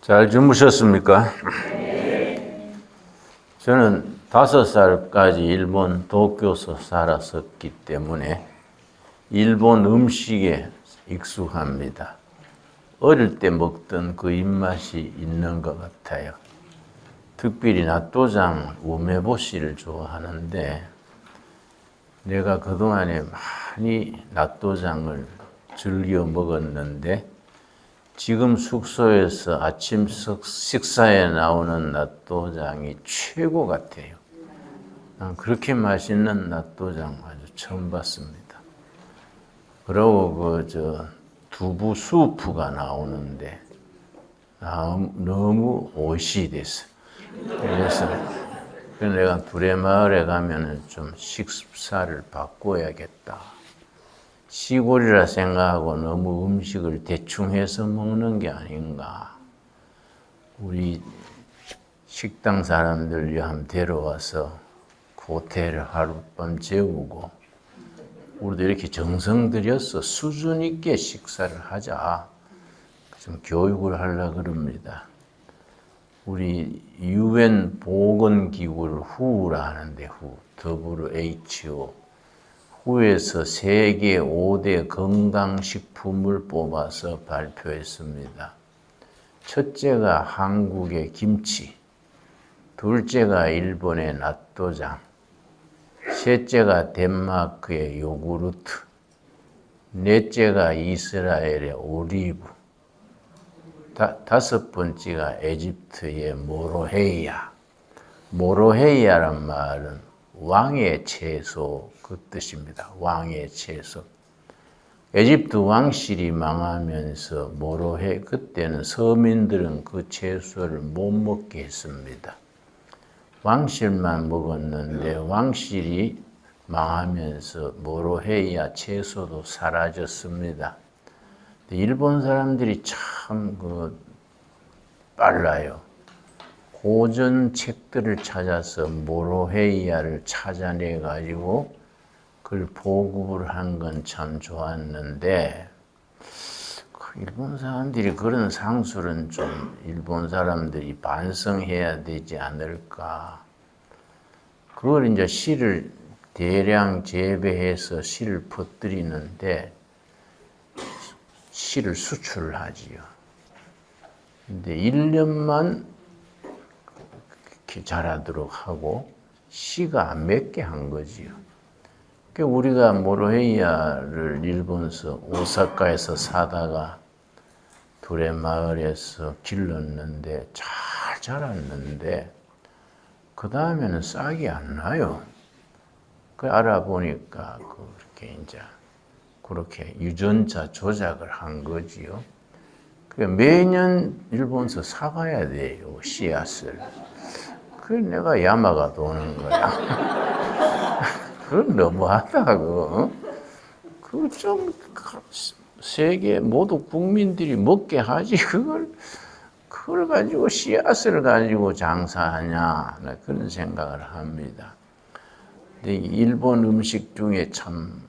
잘 주무셨습니까? 저는 5살까지 일본 도쿄에서 살았었기 때문에 일본 음식에 익숙합니다. 어릴 때 먹던 그 입맛이 있는 것 같아요. 특별히 나또장 우메보시를 좋아하는데 내가 그동안에 많이 나또장을 즐겨 먹었는데 지금 숙소에서 아침 식사에 나오는 나또장이 최고 같아요. 그렇게 맛있는 나또장 아주 처음 봤습니다. 그리고 두부 수프가 나오는데 너무 오이시됐어요. 그래서 내가 두레마을에 가면은 좀 식사를 바꿔야겠다. 시골이라 생각하고 너무 음식을 대충 해서 먹는 게 아닌가. 우리 식당 사람들 한번 데려와서 그 호텔을 하룻밤 재우고 우리도 이렇게 정성 들여서 수준 있게 식사를 하자. 좀 교육을 하려고 그럽니다. 우리 UN 보건기구를 WHO라 하는데 WHO. WHO에서 세계 5대 건강식품을 뽑아서 발표했습니다. 첫째가 한국의 김치, 둘째가 일본의 나또장, 셋째가 덴마크의 요구르트, 넷째가 이스라엘의 올리브, 다섯 번째가 에집트의 모로헤이야. 모로헤이야란 말은 왕의 채소 그 뜻입니다. 왕의 채소. 에집트 왕실이 망하면서 그때는 서민들은 그 채소를 못 먹게 했습니다. 왕실만 먹었는데 왕실이 망하면서 모로헤이야 채소도 사라졌습니다. 일본 사람들이 참 빨라요. 고전 책들을 찾아서 모로헤이야를 찾아내 가지고 그걸 보급을 한 건 참 좋았는데 일본 사람들이 그런 상술은 좀 일본 사람들이 반성해야 되지 않을까. 그걸 이제 씨를 대량 재배해서 씨를 퍼뜨리는데 씨를 수출을 하지요. 근데 1년만 이렇게 자라도록 하고 씨가 안 맺게 한 거지요. 그러니까 우리가 모로헤이야를 일본서 오사카에서 사다가 두레마을에서 길렀는데 잘 자랐는데 그 다음에는 싹이 안 나요. 그 알아보니까 그렇게 유전자 조작을 한 거지요. 그러니까 매년 일본서 사가야 돼요, 씨앗을. 그래서 내가 야마가 도는 거야. 그건 너무하다고. 그거 좀 세계 모두 국민들이 먹게 하지. 그걸 가지고 씨앗을 가지고 장사하냐. 그런 생각을 합니다. 근데 일본 음식 중에 참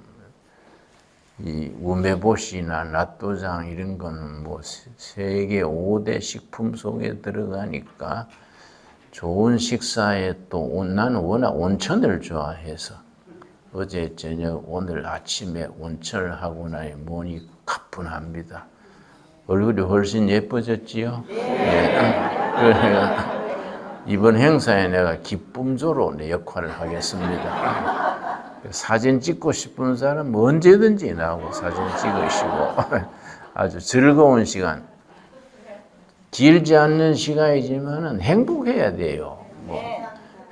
이 우메보시나 나또장 이런 거는 세계 5대 식품 속에 들어가니까 좋은 식사에 또 나는 워낙 온천을 좋아해서 어제 저녁 오늘 아침에 온천을 하고 나니 몸이 가뿐합니다. 얼굴이 훨씬 예뻐졌지요? 네. 그래서 이번 행사에 내가 기쁨조로 내 역할을 하겠습니다. 사진 찍고 싶은 사람 언제든지 나오고 사진 찍으시고 아주 즐거운 시간. 길지 않는 시간이지만은 행복해야 돼요.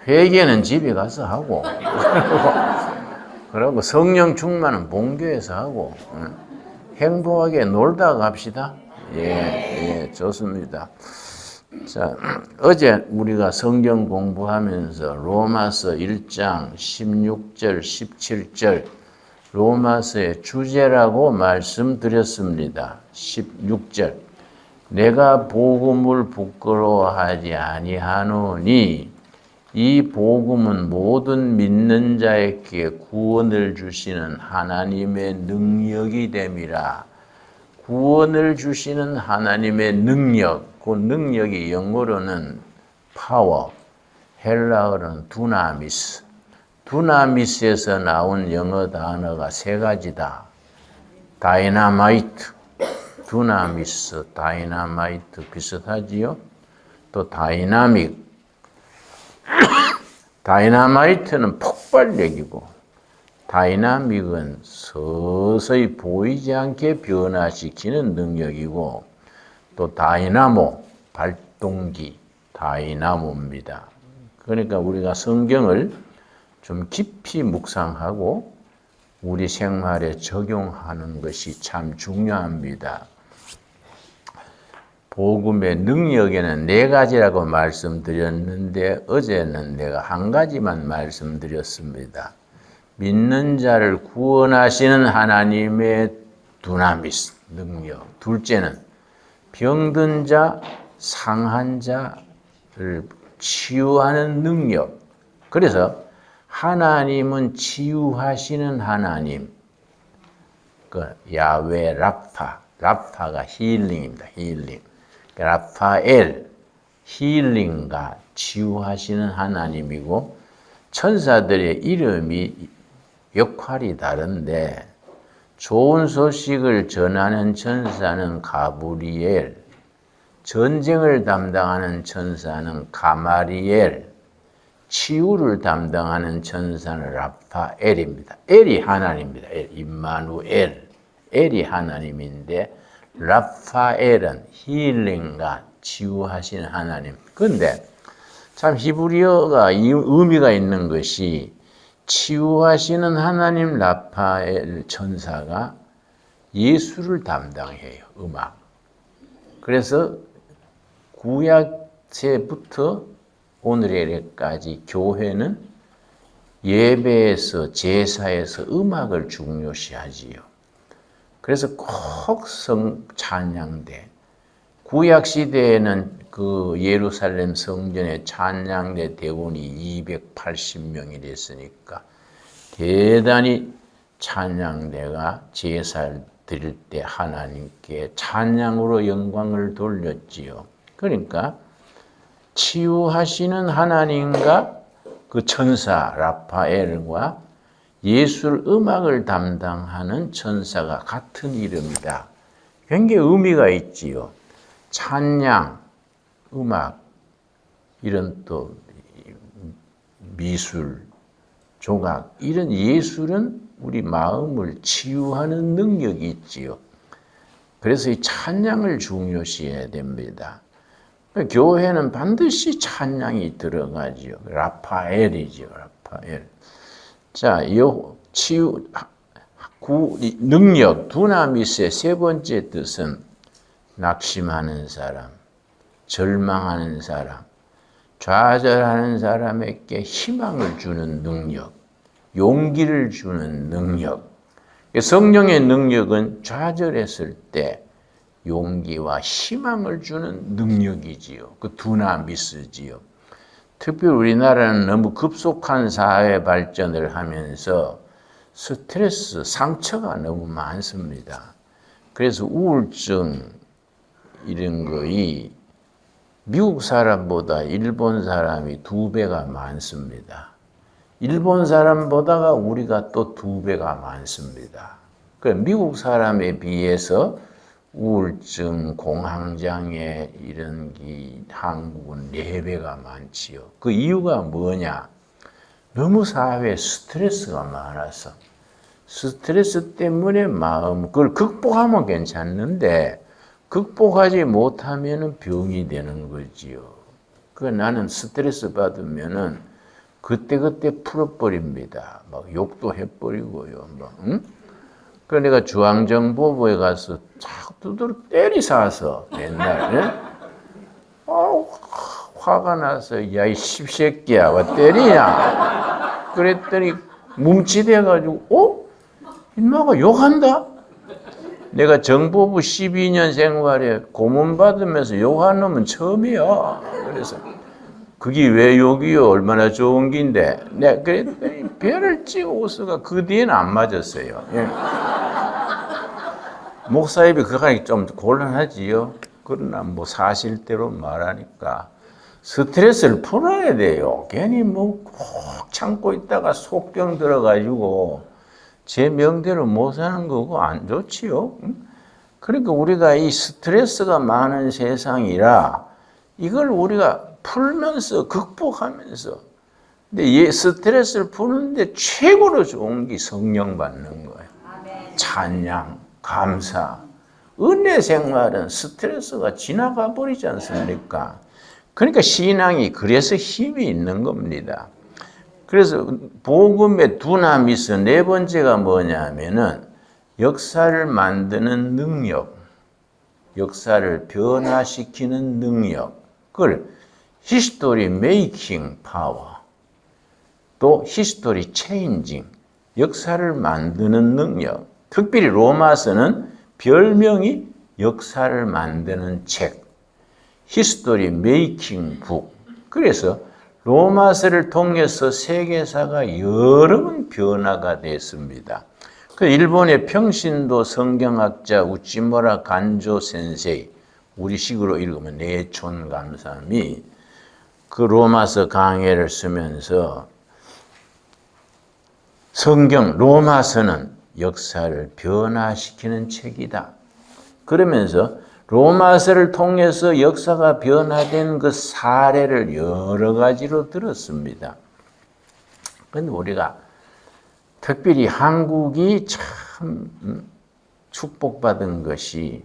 회개는 집에 가서 하고 그리고 성령 충만은 본교에서 하고 행복하게 놀다 갑시다. 예, 좋습니다. 자, 어제 우리가 성경 공부하면서 로마서 1장 16절, 17절 로마서의 주제라고 말씀드렸습니다. 16절 내가 복음을 부끄러워하지 아니하노니 이 복음은 모든 믿는 자에게 구원을 주시는 하나님의 능력이 됨이라. 구원을 주시는 하나님의 능력, 그 능력이 영어로는 파워, 헬라어로는 두나미스. 두나미스에서 나온 영어 단어가 세 가지다. 다이나마이트, 두나미스, 다이나마이트 비슷하지요? 또 다이나믹. 다이나마이트는 폭발력이고 다이나믹은 서서히 보이지 않게 변화시키는 능력이고 또 다이나모, 발동기, 다이나모입니다. 그러니까 우리가 성경을 좀 깊이 묵상하고 우리 생활에 적용하는 것이 참 중요합니다. 복음의 능력에는 네 가지라고 말씀드렸는데 어제는 내가 한 가지만 말씀드렸습니다. 믿는 자를 구원하시는 하나님의 두나미스, 능력. 둘째는 병든 자, 상한 자를 치유하는 능력. 그래서 하나님은 치유하시는 하나님. 그 야훼 라파, 라파가 힐링입니다. 힐링. 라파엘, 힐링과 치유하시는 하나님이고 천사들의 이름이 역할이 다른데 좋은 소식을 전하는 천사는 가브리엘, 전쟁을 담당하는 천사는 가마리엘, 치유를 담당하는 천사는 라파엘입니다. 엘이 하나님입니다. 엘, 임마누엘. 엘이 하나님인데 라파엘은 힐링과 치유하시는 하나님. 그런데 참 히브리어가 의미가 있는 것이 치유하시는 하나님 라파엘 천사가 예술을 담당해요. 음악. 그래서 구약세부터 오늘에까지 교회는 예배에서 제사에서 음악을 중요시하지요. 그래서 꼭 찬양대. 구약 시대에는 그 예루살렘 성전의 찬양대 대원이 280명이 됐으니까 대단히 찬양대가 제사를 드릴 때 하나님께 찬양으로 영광을 돌렸지요. 그러니까 치유하시는 하나님과 그 천사 라파엘과 예술 음악을 담당하는 천사가 같은 이름이다. 굉장히 의미가 있지요. 찬양, 음악, 이런 또 미술, 조각, 이런 예술은 우리 마음을 치유하는 능력이 있지요. 그래서 이 찬양을 중요시해야 됩니다. 교회는 반드시 찬양이 들어가지요. 라파엘이죠, 라파엘. 자, 이 치유, 능력, 두나미스의 세 번째 뜻은 낙심하는 사람, 절망하는 사람, 좌절하는 사람에게 희망을 주는 능력, 용기를 주는 능력. 성령의 능력은 좌절했을 때 용기와 희망을 주는 능력이지요. 그 두나미스지요. 특별히 우리나라는 너무 급속한 사회 발전을 하면서 스트레스, 상처가 너무 많습니다. 그래서 우울증 이런 거이 미국 사람보다 일본 사람이 2배가 많습니다. 일본 사람보다가 우리가 또 2배가 많습니다. 미국 사람에 비해서 우울증, 공황장애 이런 게 한국은 4배가 많지요. 그 이유가 뭐냐? 너무 사회에 스트레스가 많아서 스트레스 때문에 그걸 극복하면 괜찮는데 극복하지 못하면 병이 되는 거지요. 나는 스트레스 받으면은 그때그때 풀어버립니다. 막 욕도 해버리고요. 응? 그래서 내가 중앙정보부에 가서 자꾸 두드러 때리사서 옛날에 화가 나서 야 이 씹새끼야 왜 때리냐 그랬더니 뭉치대가지고 인마가 욕한다? 내가 정보부 12년 생활에 고문 받으면서 욕한 놈은 처음이야. 그래서 그게 왜 욕이요? 얼마나 좋은 긴데. 내가 그랬더니 배를 찍어 웃어가 그 뒤에는 안 맞았어요. 예. 목사입이 그거 좀 곤란하지요. 그러나 뭐 사실대로 말하니까 스트레스를 풀어야 돼요. 괜히 뭐 꼭 참고 있다가 속병 들어가지고 제 명대로 못 사는 거고 안 좋지요. 그러니까 우리가 이 스트레스가 많은 세상이라 이걸 우리가 풀면서 극복하면서 근데 스트레스를 푸는데 최고로 좋은 게 성령 받는 거예요. 찬양, 감사, 은혜 생활은 스트레스가 지나가 버리지 않습니까? 그러니까 신앙이 그래서 힘이 있는 겁니다. 그래서 복음의 두나미스 네 번째가 뭐냐면은 역사를 만드는 능력, 역사를 변화시키는 능력, 그걸 히스토리 메이킹 파워, 또 히스토리 체인징, 역사를 만드는 능력. 특별히 로마서는 별명이 역사를 만드는 책, 히스토리 메이킹 북. 그래서 로마서를 통해서 세계사가 여러 번 변화가 됐습니다. 그 일본의 평신도 성경학자 우치무라 간조 센세이, 우리식으로 읽으면 내촌 감삼이 그 로마서 강해를 쓰면서 성경 로마서는 역사를 변화시키는 책이다. 그러면서 로마서를 통해서 역사가 변화된 그 사례를 여러 가지로 들었습니다. 그런데 우리가 특별히 한국이 참 축복받은 것이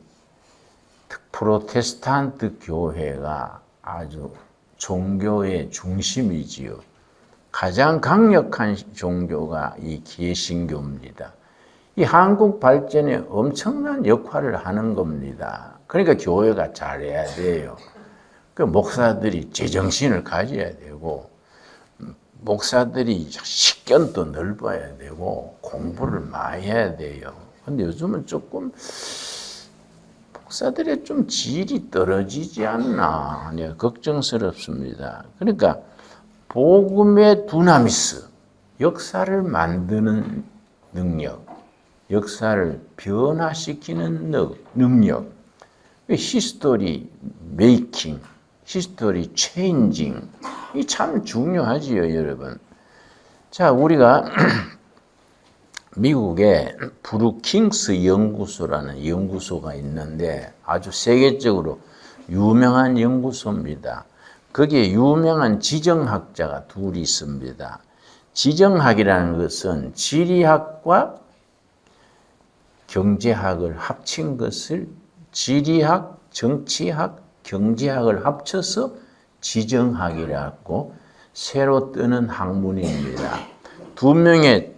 프로테스탄트 교회가 아주 종교의 중심이지요. 가장 강력한 종교가 이 개신교입니다. 이 한국 발전에 엄청난 역할을 하는 겁니다. 그러니까 교회가 잘해야 돼요. 그 목사들이 제정신을 가져야 되고 목사들이 식견도 넓어야 되고 공부를 많이 해야 돼요. 근데 요즘은 조금 목사들의 좀 질이 떨어지지 않나 걱정스럽습니다. 그러니까 복음의 두나미스, 역사를 만드는 능력, 역사를 변화시키는 능력, 히스토리 메이킹, 히스토리 체인징, 이 참 중요하지요, 여러분. 자, 우리가 미국에 브루킹스 연구소라는 연구소가 있는데 아주 세계적으로 유명한 연구소입니다. 거기에 유명한 지정학자가 둘이 있습니다. 지정학이라는 것은 지리학과 경제학을 합친 것을 지리학, 정치학, 경제학을 합쳐서 지정학이라고 새로 뜨는 학문입니다. 두 명의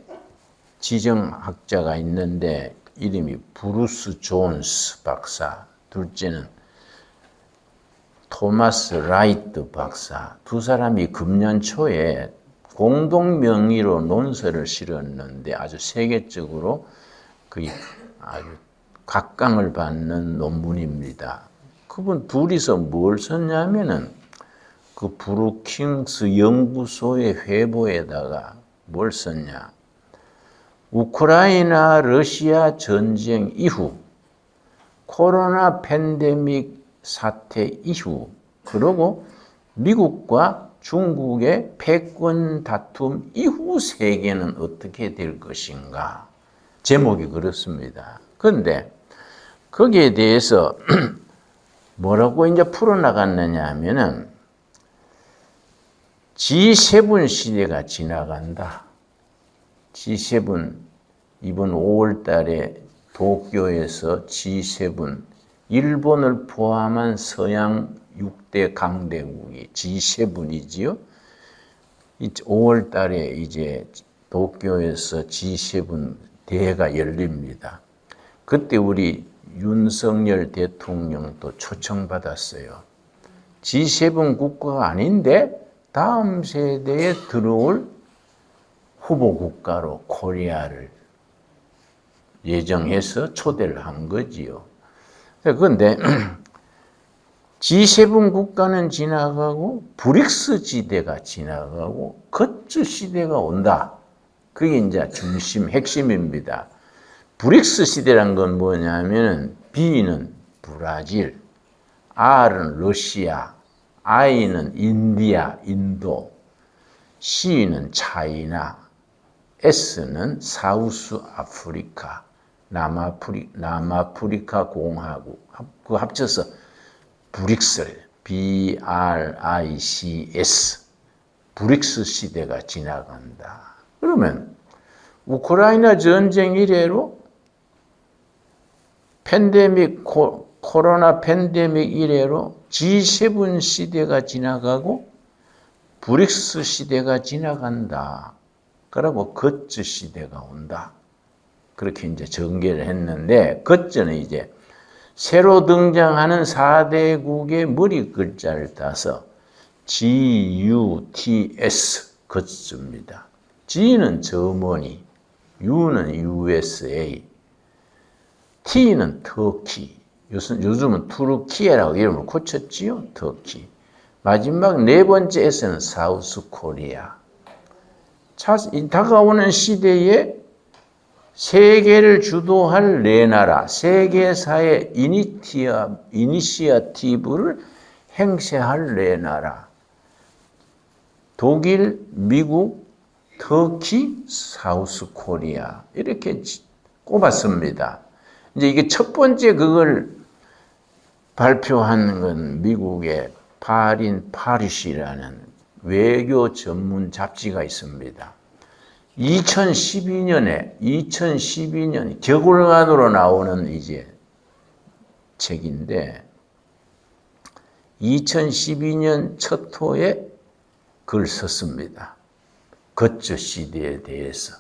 지정학자가 있는데 이름이 브루스 존스 박사, 둘째는 토마스 라이트 박사. 두 사람이 금년 초에 공동 명의로 논서를 실었는데 아주 세계적으로 아주 각광을 받는 논문입니다. 그분 둘이서 뭘 썼냐면은 그 브루킹스 연구소의 회보에다가 뭘 썼냐. 우크라이나 러시아 전쟁 이후 코로나 팬데믹 사태 이후 그리고 미국과 중국의 패권 다툼 이후 세계는 어떻게 될 것인가. 제목이 그렇습니다. 그런데 거기에 대해서 뭐라고 이제 풀어나갔느냐 하면은 G7 시대가 지나간다. G7 이번 5월 달에 도쿄에서 G7 일본을 포함한 서양 6대 강대국이 G7이지요. 5월 달에 이제 도쿄에서 G7 대회가 열립니다. 그때 우리 윤석열 대통령도 초청받았어요. G7 국가가 아닌데 다음 세대에 들어올 후보 국가로 코리아를 예정해서 초대를 한 거지요. 그런데 G7 국가는 지나가고 브릭스 지대가 지나가고 거츠 시대가 온다. 그게 이제 핵심입니다. 브릭스 시대란 건 뭐냐면은 B는 브라질, R은 러시아, I는 인디아, 인도, C는 차이나, S는 사우스 아프리카, 남아프리카 공화국, 그 합쳐서 브릭스를 BRICS, 브릭스 시대가 지나간다. 그러면 우크라이나 전쟁 이래로 코로나 팬데믹 이래로 G7 시대가 지나가고 브릭스 시대가 지나간다. 그러고 거츠 시대가 온다. 그렇게 이제 전개를 했는데, 거츠는 이제 새로 등장하는 4대국의 머리 글자를 따서 GUTS, 거츠입니다. G는 저머니, U는 USA, T는 터키, 요즘은 투르키예라고 이름을 고쳤지요, 터키. 마지막 네 번째 S는 사우스 코리아. 다가오는 시대에 세계를 주도할 네 나라, 세계사의 이니시어티브를 행세할 네 나라. 독일, 미국, 터키, 사우스 코리아. 이렇게 꼽았습니다. 이제 이게 첫 번째 그걸 발표한 건 미국의 파린 파리시라는 외교 전문 잡지가 있습니다. 2012년 겨울간으로 나오는 이제 책인데 2012년 첫 호에 글 썼습니다. 거츠 시대에 대해서.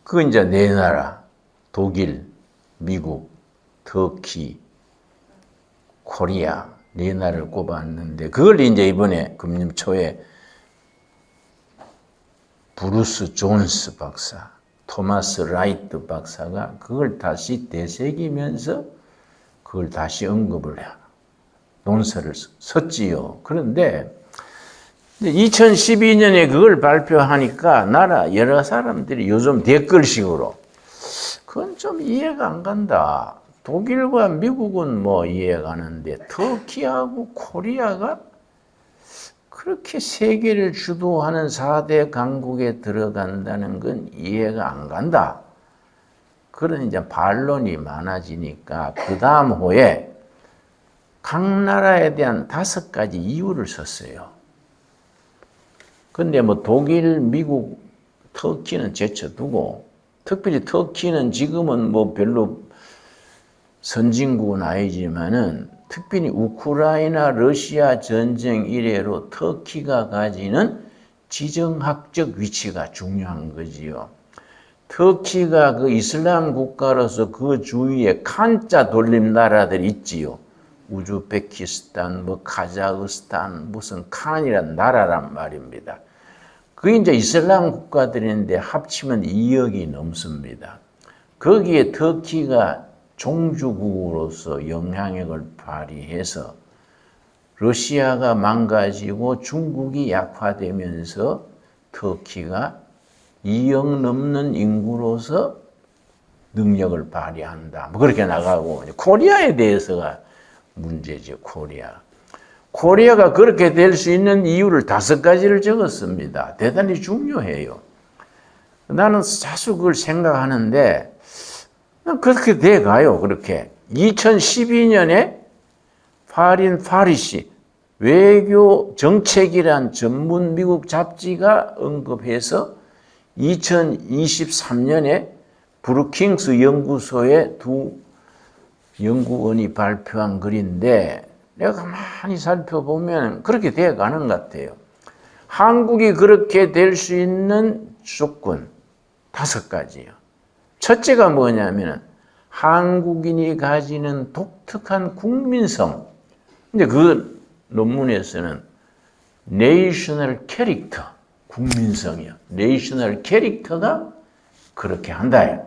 그 이제 네 나라, 독일, 미국, 터키, 코리아 네 나라를 꼽았는데 그걸 이제 이번에 금년 초에 브루스 존스 박사, 토마스 라이트 박사가 그걸 다시 되새기면서 그걸 다시 언급을 해요. 논설을 썼지요. 그런데 2012년에 그걸 발표하니까 여러 사람들이 요즘 댓글식으로 그건 좀 이해가 안 간다. 독일과 미국은 뭐 이해가 가는데 터키하고 코리아가 그렇게 세계를 주도하는 4대 강국에 들어간다는 건 이해가 안 간다. 그런 이제 반론이 많아지니까 그 다음 호에 각 나라에 대한 5가지 이유를 썼어요. 근데 뭐 독일, 미국, 터키는 제쳐두고 특별히 터키는 지금은 뭐 별로 선진국은 아니지만은 특별히 우크라이나, 러시아 전쟁 이래로 터키가 가지는 지정학적 위치가 중요한 거지요. 터키가 그 이슬람 국가로서 그 주위에 칸자 돌림 나라들 있지요. 우즈베키스탄, 뭐 카자흐스탄, 무슨 칸이란 나라란 말입니다. 그게 이제 이슬람 국가들인데 합치면 2억이 넘습니다. 거기에 터키가 종주국으로서 영향력을 발휘해서 러시아가 망가지고 중국이 약화되면서 터키가 2억 넘는 인구로서 능력을 발휘한다. 뭐 그렇게 나가고 코리아에 대해서가 문제죠. 코리아가 그렇게 될 수 있는 이유를 5가지를 적었습니다. 대단히 중요해요. 나는 자주 그걸 생각하는데 그렇게 돼 가요. 그렇게 2012년에 파린 파리시 외교 정책이란 전문 미국 잡지가 언급해서 2023년에 브루킹스 연구소의 두 연구원이 발표한 글인데 내가 가만히 살펴보면 그렇게 돼 가는 것 같아요. 한국이 그렇게 될 수 있는 조건 5가지요. 첫째가 뭐냐면 한국인이 가지는 독특한 국민성. 근데 그 논문에서는 내셔널 캐릭터, 국민성이요. 내셔널 캐릭터가 그렇게 한다.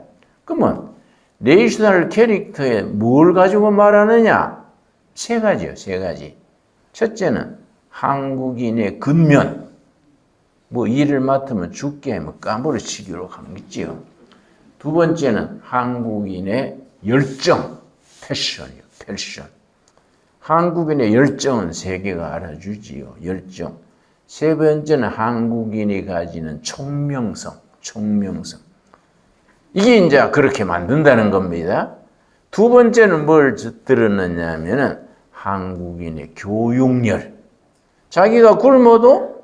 그러면 내셔널 캐릭터에 뭘 가지고 말하느냐? 3가지요, 3가지. 첫째는 한국인의 근면. 뭐 일을 맡으면 죽게 뭐 까무러치기로 하는 거 있지요. 두 번째는 한국인의 열정, 패션이요, 패션. 한국인의 열정은 세계가 알아주지요, 열정. 세 번째는 한국인이 가지는 총명성, 총명성. 이게 이제 그렇게 만든다는 겁니다. 두 번째는 뭘 들었느냐 하면은 한국인의 교육열. 자기가 굶어도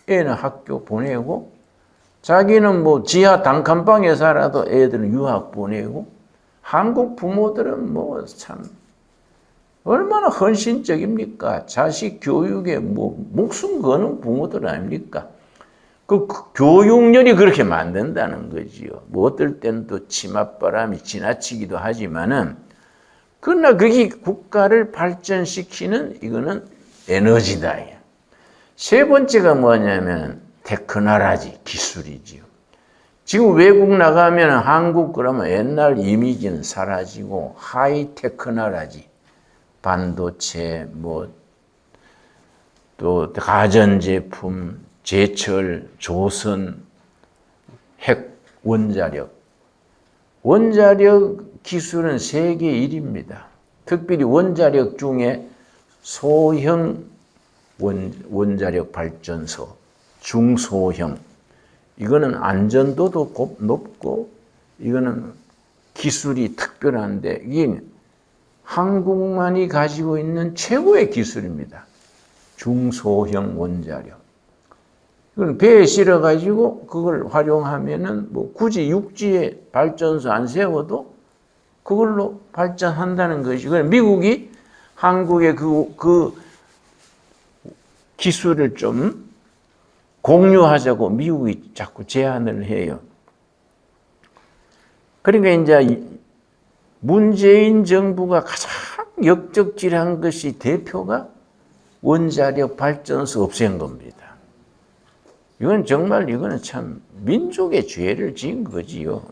애는 학교 보내고, 자기는 뭐 지하 단칸방에 살아도 애들은 유학 보내고, 한국 부모들은 뭐 참 얼마나 헌신적입니까? 자식 교육에 뭐 목숨 거는 부모들 아닙니까? 그 교육열이 그렇게 만든다는 거지요. 뭐 어떨 때는 또 치맛바람이 지나치기도 하지만은, 그러나 그게 국가를 발전시키는 이거는 에너지다. 세 번째가 뭐냐면 테크놀로지, 기술이지요. 지금 외국 나가면 한국 그러면 옛날 이미지는 사라지고 하이 테크놀로지, 반도체, 뭐 또 가전제품, 제철, 조선, 핵, 원자력. 원자력 기술은 세계 1위입니다. 특별히 원자력 중에 소형 원자력 발전소, 중소형. 이거는 안전도도 높고, 이거는 기술이 특별한데, 이게 한국만이 가지고 있는 최고의 기술입니다. 중소형 원자력. 이건 배에 실어가지고 그걸 활용하면은 뭐 굳이 육지에 발전소 안 세워도 그걸로 발전한다는 것이. 미국이 한국의 그 기술을 좀 공유하자고 미국이 자꾸 제안을 해요. 그러니까 이제 문재인 정부가 가장 역적질한 것이 대표가 원자력 발전소 없앤 겁니다. 이건 정말 이거는 참 민족의 죄를 지은 거지요.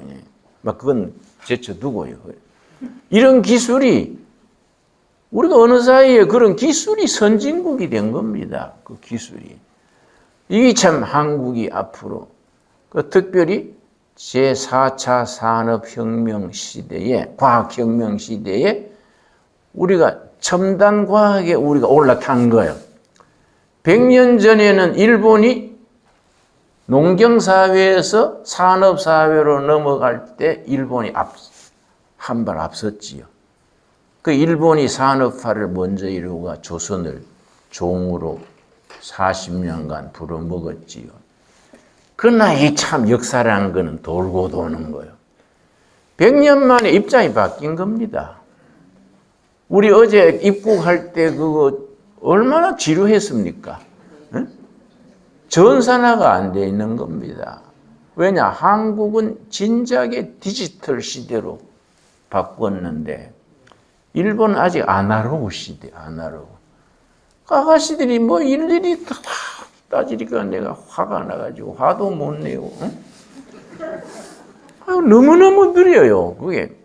막 그건 제쳐두고요. 이런 기술이 우리가 어느 사이에 그런 기술이 선진국이 된 겁니다. 그 기술이. 이게 참 한국이 앞으로 특별히 제4차 산업혁명 시대에, 과학혁명 시대에 우리가 첨단 과학에 우리가 올라탄 거예요. 100년 전에는 일본이 농경사회에서 산업사회로 넘어갈 때 일본이 한 발 앞섰지요. 그 일본이 산업화를 먼저 이루고 조선을 종으로 40년간 부려먹었지요. 그러나 이 참 역사라는 거는 돌고 도는 거예요. 100년 만에 입장이 바뀐 겁니다. 우리 어제 입국할 때 그거 얼마나 지루했습니까? 응? 전산화가 안 돼 있는 겁니다. 왜냐? 한국은 진작에 디지털 시대로 바꿨는데 일본은 아직 아날로그 시대, 아날로그. 아가씨들이 뭐 일일이 다 따지니까 내가 화가 나가지고 화도 못 내고. 응? 너무너무 느려요, 그게.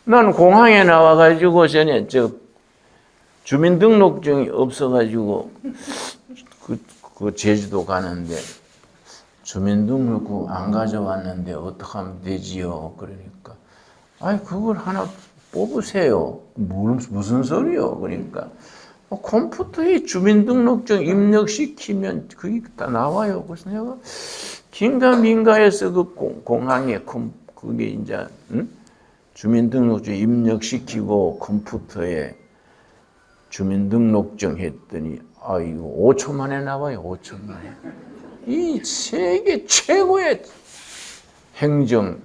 나는 공항에 나와가지고 전에 주민등록증이 없어가지고 그 제주도 가는데 주민등록증 안 가져왔는데 어떻게 하면 되지요? 그러니까 그걸 하나 뽑으세요. 무슨 소리요? 그러니까 컴퓨터에 주민등록증 입력시키면 그게 다 나와요. 그래서 내가 긴가민가해서 그 공항에 그게 이제 주민등록증 입력시키고 컴퓨터에 주민등록증 했더니 이거 5초 만에 나와요. 5초 만에. 이 세계 최고의 행정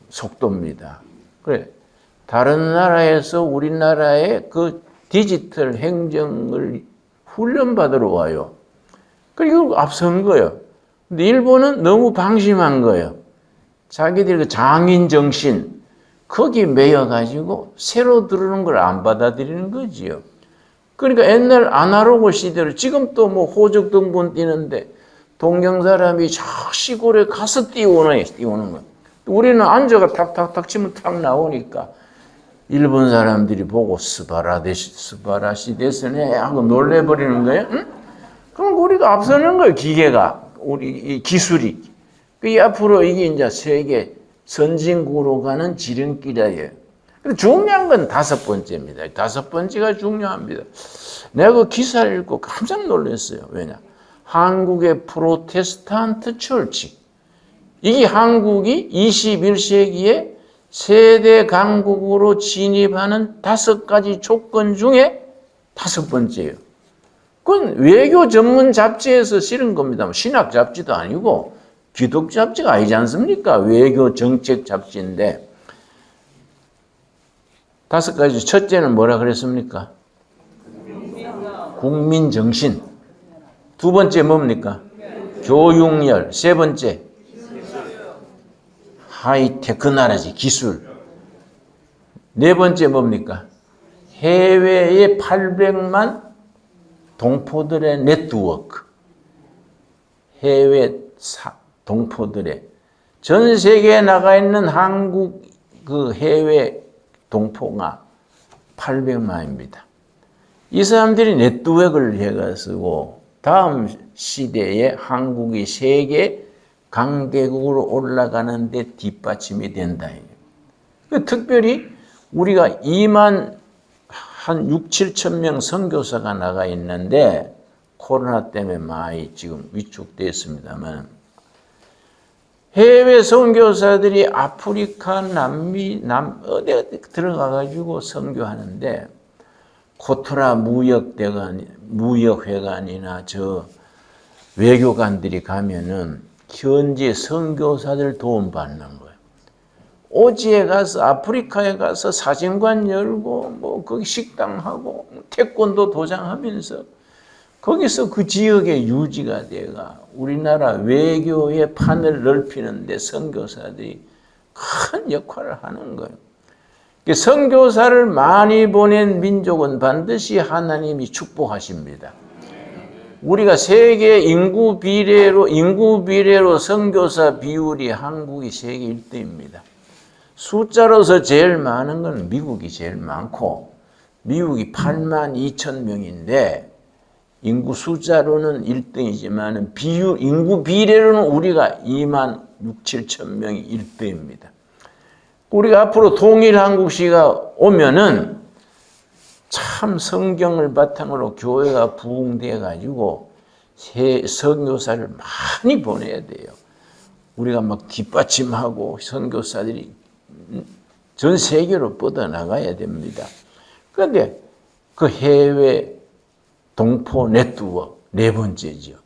속도입니다. 그래. 다른 나라에서 우리나라의 그 디지털 행정을 훈련받으러 와요. 그리고 앞선 거예요. 근데 일본은 너무 방심한 거예요. 자기들 그 장인 정신, 거기 매여가지고 새로 들어오는 걸 안 받아들이는 거지요. 그러니까 옛날 아날로그 시대로 지금 또 뭐 호적 등본 띄는데 동경 사람이 저 시골에 가서 띄우는 거예요. 우리는 앉아가 탁탁탁 치면 탁 나오니까 일본 사람들이 보고 스바라시 데스네 하고 놀래버리는 거예요. 응? 그럼 우리가 앞서는 거예요. 기계가, 우리 이 기술이. 그 앞으로 이게 이제 세계 선진국으로 가는 지름길이에요. 중요한 건 5번째입니다. 5번째가 중요합니다. 내가 그 기사를 읽고 깜짝 놀랐어요. 왜냐? 한국의 프로테스탄트 철치. 이게 한국이 21세기에 세대 강국으로 진입하는 5가지 조건 중에 5번째예요. 그건 외교 전문 잡지에서 실은 겁니다. 신학 잡지도 아니고 기독 잡지가 아니지 않습니까? 외교 정책 잡지인데 5가지. 첫째는 뭐라 그랬습니까? 국민 정신. 2번째 뭡니까? 교육열. 3번째 하이테크 나라지, 기술. 4번째 뭡니까? 해외에 800만 동포들의 네트워크. 해외 동포들의 전 세계에 나가 있는 한국 그 해외 동포가 800만입니다. 이 사람들이 네트워크를 해가지고 다음 시대에 한국이 세계 강대국으로 올라가는 데 뒷받침이 된다. 특별히 우리가 2만 한 6, 7천 명 선교사가 나가 있는데 코로나 때문에 많이 지금 위축됐습니다만 해외 선교사들이 아프리카, 남미, 어디 들어가가지고 선교하는데 코트라 무역회관이나 저 외교관들이 가면은 현지 선교사들 도움 받는 거예요. 오지에 가서 아프리카에 가서 사진관 열고 뭐 거기 식당하고 태권도 도장하면서 거기서 그 지역의 유지가 돼가 우리나라 외교의 판을 넓히는데 선교사들이 큰 역할을 하는 거예요. 선교사를 많이 보낸 민족은 반드시 하나님이 축복하십니다. 우리가 세계 인구 비례로 선교사 비율이 한국이 세계 1등입니다. 숫자로서 제일 많은 건 미국이 제일 많고 미국이 8만 2천 명인데 인구 숫자로는 1등이지만 인구 비례로는 우리가 2만 6, 7천 명이 1등입니다. 우리가 앞으로 통일한국시가 오면은 참 성경을 바탕으로 교회가 부흥되어 가지고 선교사를 많이 보내야 돼요. 우리가 막 뒷받침하고 선교사들이 전 세계로 뻗어나가야 됩니다. 그런데 그 해외 동포 네트워크 4번째죠.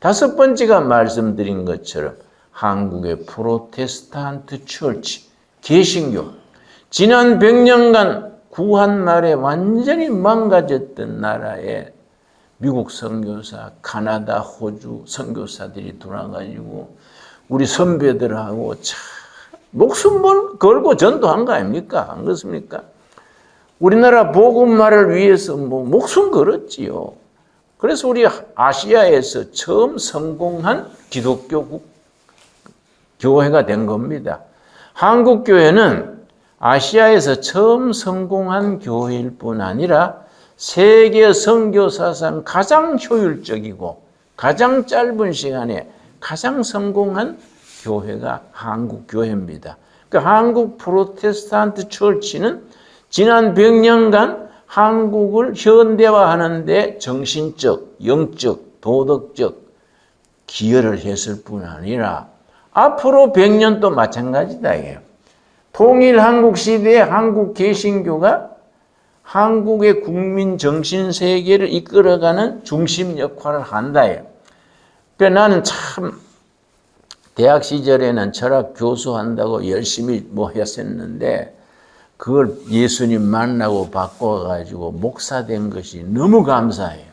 5번째가 말씀드린 것처럼 한국의 프로테스탄트 철치, 개신교. 지난 100년간 구한 말에 완전히 망가졌던 나라에 미국 선교사, 카나다, 호주 선교사들이 돌아가지고 우리 선배들하고 참 목숨을 걸고 전도한 거 아닙니까? 안 그렇습니까? 우리나라 복음화를 위해서 뭐 목숨 걸었지요. 그래서 우리 아시아에서 처음 성공한 기독교 교회가 된 겁니다. 한국 교회는 아시아에서 처음 성공한 교회일 뿐 아니라 세계 선교사상 가장 효율적이고 가장 짧은 시간에 가장 성공한 교회가 한국 교회입니다. 그러니까 한국 프로테스탄트 철치는 지난 100년간 한국을 현대화하는 데 정신적, 영적, 도덕적 기여를 했을 뿐 아니라 앞으로 100년도 마찬가지다. 통일 한국 시대의 한국 개신교가 한국의 국민 정신 세계를 이끌어가는 중심 역할을 한다. 그러니까 나는 참 대학 시절에는 철학 교수한다고 열심히 뭐 했었는데 그걸 예수님 만나고 바꿔가지고 목사 된 것이 너무 감사해요.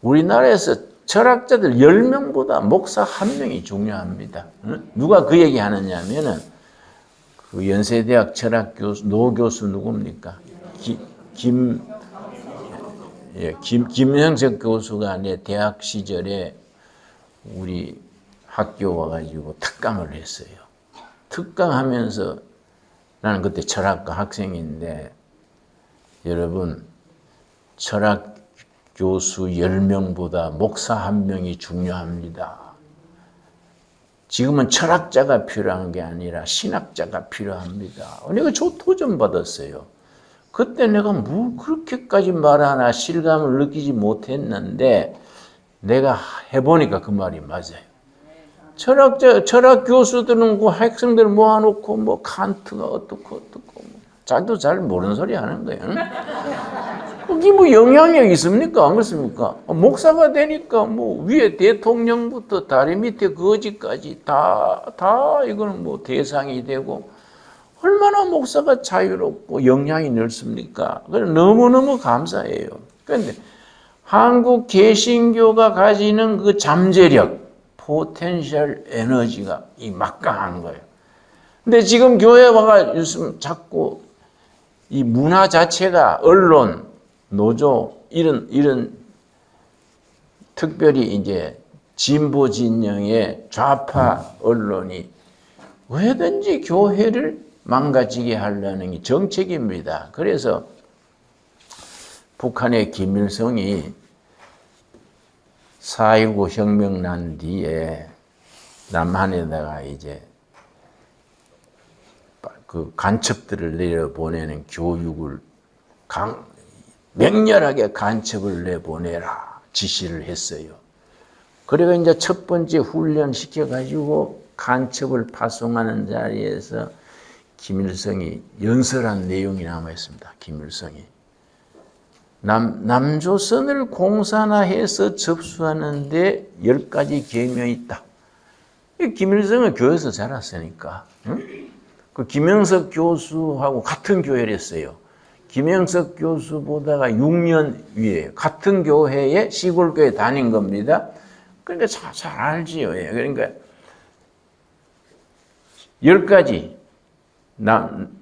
우리나라에서 철학자들 10명보다 목사 1명이 중요합니다. 누가 그 얘기 하느냐면은 그 연세대학 철학 교수, 노 교수 누굽니까? 김형석 교수가 내 대학 시절에 우리 학교 와가지고 특강을 했어요. 특강하면서 나는 그때 철학과 학생인데 여러분 철학 교수 10명보다 목사 1명이 중요합니다. 지금은 철학자가 필요한 게 아니라 신학자가 필요합니다. 내가 저 도전 받았어요. 그때 내가 뭐 그렇게까지 말하나 실감을 느끼지 못했는데 내가 해보니까 그 말이 맞아요. 철학 교수들은 그 학생들 모아놓고 뭐 칸트가 어떻고 자기도 잘 모르는 소리 하는 거예요. 그게 뭐 영향력이 있습니까? 안 그렇습니까? 목사가 되니까 뭐 위에 대통령부터 다리 밑에 거지까지 다 이거는 뭐 대상이 되고 얼마나 목사가 자유롭고 영향이 넓습니까? 그래서 너무너무 감사해요. 그런데 한국 개신교가 가지는 그 잠재력, 포텐셜 에너지가 이 막강한 거예요. 근데 지금 교회 와가 요즘 자꾸 이 문화 자체가 언론, 노조 이런 특별히 이제 진보 진영의 좌파 언론이 왜든지 교회를 망가지게 하려는 게 정책입니다. 그래서 북한의 김일성이 4.19 혁명 난 뒤에 남한에다가 이제 그 간첩들을 내려보내는 교육을 맹렬하게 간첩을 내보내라 지시를 했어요. 그래가 이제 첫 번째 훈련 시켜가지고 간첩을 파송하는 자리에서 김일성이 연설한 내용이 남아있습니다. 김일성이. 남조선을 공산화해서 접수하는데 10가지 계명이 있다. 김일성은 교회에서 자랐으니까. 응? 그 김영석 교수하고 같은 교회를 했어요. 김영석 교수보다가 6년 위에 같은 교회에 시골교회 다닌 겁니다. 그러니까 잘 알지요. 그러니까 10가지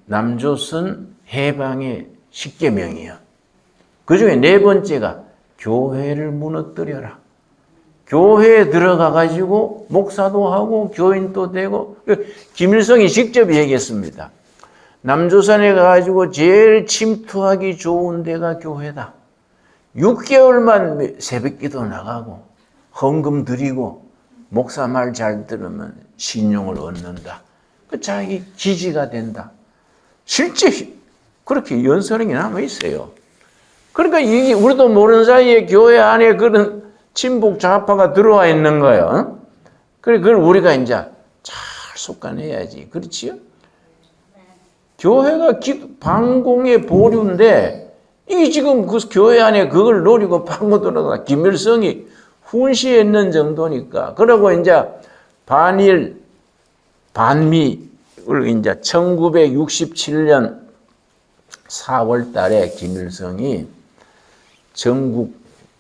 남조선 해방의 10계명이에요. 그 중에 4번째가 교회를 무너뜨려라. 교회에 들어가 가지고 목사도 하고 교인도 되고 김일성이 직접 얘기했습니다. 남조선에 가가지고 제일 침투하기 좋은 데가 교회다. 6개월만 새벽기도 나가고 헌금 드리고 목사 말 잘 들으면 신용을 얻는다. 자기 기지가 된다. 실제 그렇게 연설이 남아 있어요. 그러니까 이게 우리도 모르는 사이에 교회 안에 그런 친북 좌파가 들어와 있는 거예요. 그래, 그걸 우리가 이제 잘 속아내야지. 그렇지요? 교회가 반공의 보류인데, 이게 지금 그 교회 안에 그걸 노리고 파고 들어가 김일성이 훈시했는 정도니까. 그러고 이제 반미를 이제 1967년 4월 달에 김일성이 전국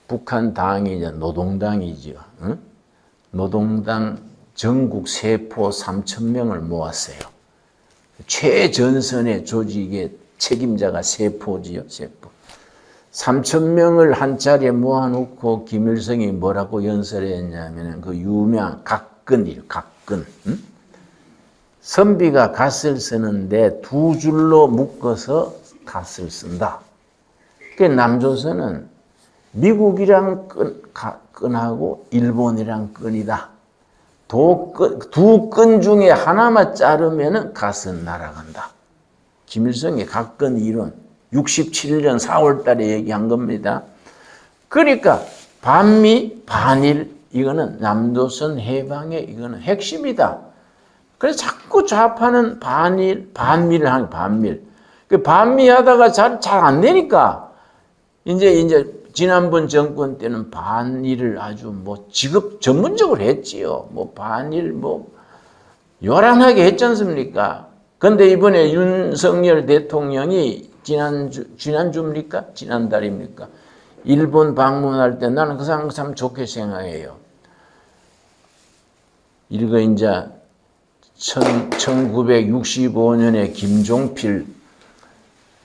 북한 당이 이제 노동당이죠. 응? 노동당 전국 세포 3,000명을 모았어요. 최전선의 조직의 책임자가 세포지요, 세포. 3,000명을 한 자리에 모아놓고 김일성이 뭐라고 연설했냐면 그 유명한 각근이에요, 각근. 응? 선비가 갓을 쓰는데 2줄로 묶어서 갓을 쓴다. 그 남조선은 미국이랑 끈하고 일본이랑 끈이다. 두 끈 중에 하나만 자르면 갓은 날아간다. 김일성의 각근 이론 67년 4월 달에 얘기한 겁니다. 그러니까 반미, 반일 이거는 남조선 해방의 이거는 핵심이다. 그래서 자꾸 좌파는 반미를 하는 반밀. 그 반미 하다가 잘 안 되니까 이제 지난번 정권 때는 반일을 아주 뭐 직업 전문적으로 했지요. 뭐 반일 뭐 요란하게 했지 않습니까? 근데 이번에 윤석열 대통령이 지난주입니까? 지난달입니까? 일본 방문할 때 나는 그 사람 참 좋게 생각해요. 이거 이제 1965년에 김종필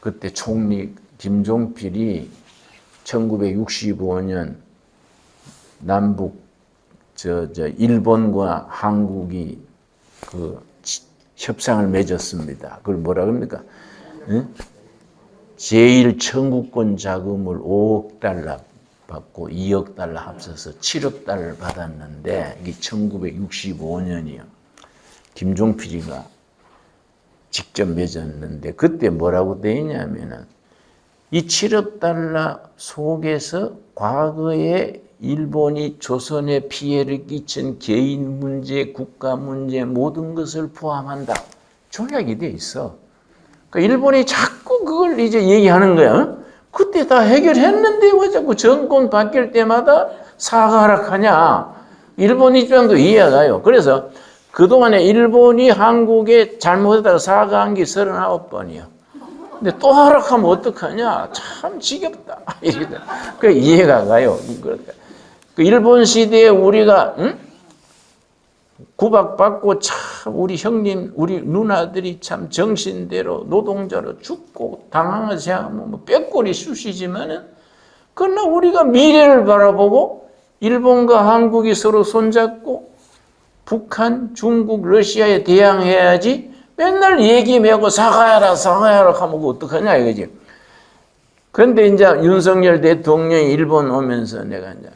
그때 총리 김종필이 1965년 남북 일본과 한국이 그 협상을 맺었습니다. 그걸 뭐라 그럽니까? 응? 제1 청구권 자금을 5억 달러 받고 2억 달러 합쳐서 7억 달러를 받았는데 이게 1965년이요. 김종필이가 직접 맺었는데 그때 뭐라고 되어 있냐면은 이 7억 달러 속에서 과거에 일본이 조선에 피해를 끼친 개인 문제, 국가 문제 모든 것을 포함한다. 조약이 돼 있어. 그러니까 일본이 자꾸 그걸 이제 얘기하는 거야. 그때 다 해결했는데 왜 자꾸 정권 바뀔 때마다 사과하락하냐. 일본 입장도 이해가 가요. 그래서 그동안에 일본이 한국에 잘못했다고 사과한 게 39번이요. 근데 또 하락하면 어떡하냐. 참 지겹다. 그 이해가 가요. 그 일본 시대에 우리가 구박받고 참 우리 형님, 우리 누나들이 참 정신대로 노동자로 죽고 당황을 생각하면 뭐 뼈꼬리 쑤시지만은 그러나 우리가 미래를 바라보고 일본과 한국이 서로 손잡고 북한, 중국, 러시아에 대항해야지 맨날 얘기하고 사과해라 하면 어떡하냐 이거지. 그런데 이제 윤석열 대통령이 일본 오면서 내가 이제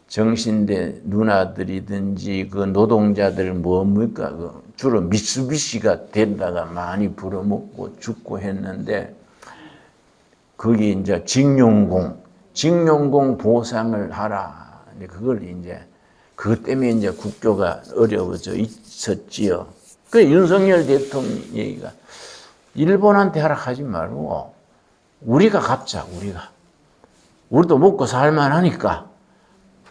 정신대 누나들이든지 그 노동자들 뭡니까? 주로 미쓰비시가 된다가 많이 불어먹고 죽고 했는데 거기 이제 징용공 보상을 하라. 그걸 이제 그것 때문에 이제 국교가 어려워져 있었지요. 그 윤석열 대통령 얘기가 일본한테 하락하지 말고 우리가 갚자. 우리도 먹고 살만하니까.